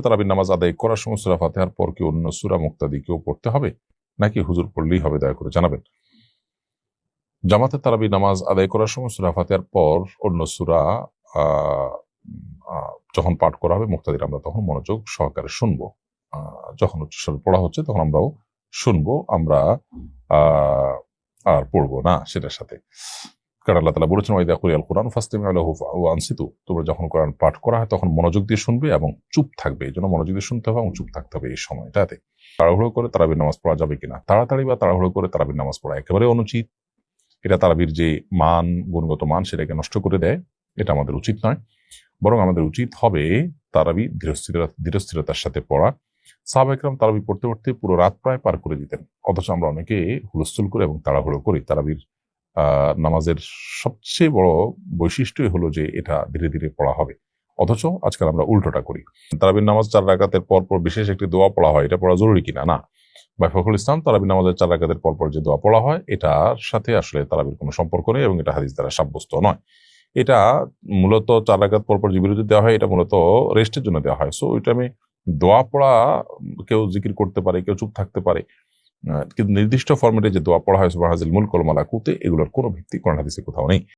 তারাবির নামাজ আদায় করার সময় সূরা ফাতিহার পর কি অন্য সূরা মুক্তাদি কেউ পড়তে হবে নাকি হুজুর পড়লেই হবে, দয়া করে জানাবেন। জামাতে তারাবির নামাজ আদায় করার সময় সূরা ফাতিহার পর অন্য সূরা যখন পাঠ করা হবে মুক্তাদির আমরা তখন মনোযোগ সহকারে শুনবো। যখন উচ্চস্বরে পড়া হচ্ছে তখন আমরাও শুনবো, আমরা আর পড়বো না সেটার সাথে। কারণ আল্লাহ তাআলা বলেছেন ওয়াইদা কুরিয়াল কুরআন ফাসতামিউ লাহু ওয়া আনসিতু, তোমরা যখন কোরআন পাঠ করা হয় তখন মনোযোগ দিয়ে শুনবে এবং চুপ থাকবে। এই জন্য মনোযোগ দিয়ে শুনতে হবে এবং চুপ থাকতে হবে এই সময়টাতে। তাড়াহুড়ো করে তারাবির নামাজ পড়া যাবে কিনা? তাড়াতাড়ি বা তাড়াহুড়ো করে তারাবির নামাজ পড়া একেবারে অনুচিত। এটা তারাবির যে মান, গুণগত মান, সেটাকে নষ্ট করে দেয়। এটা আমাদের উচিত নয়। বরং আমাদের উচিত হবে তারাবি ধীরস্থিরতার সাথে পড়া। সাহাবা ইকরাম তারাবি পড়তে পড়তে পুরো রাত প্রায় পার করে দিতেন, অথচ আমরা অনেকে হুলস্থুল করে এবং তাড়াহুড়ো করি। তারাবির নামাজের সবচেয়ে বড় বৈশিষ্ট্যই হলো যে এটা ধীরে ধীরে পড়া হবে, অথচ আজকাল আমরা উল্টোটা করি। তারাবির নামাজ 4 রাকাতের পর পর বিশেষ একটি দোয়া পড়া হয়, এটা পড়া জরুরি কিনা? না। ভাই ফখরুল ইসলাম, তারাবির নামাজের 4 রাকাতের পর পর যে দোয়া পড়া হয় এটার সাথে আসলে তারাবির কোনো সম্পর্ক নেই এবং এটা হাদিস দ্বারা সাব্যস্ত নয়। এটা মূলত 4 রাকাত পর পর যে বিরতি দেওয়া হয় এটা মূলত রেস্টের জন্য দেওয়া হয়। সো ওইটা আমি দোয়া পড়া, কেউ জিকির করতে পারে, কেউ চুপ থাকতে পারে, কিন্তু নির্দিষ্ট ফরম্যাটে যে দোয়া পড়া হয় সুবহানাল মুলক ওয়াল মালাকুতে, এগুলোর কোনো ভিত্তি কোরআন হাদিসে কোথাও নেই।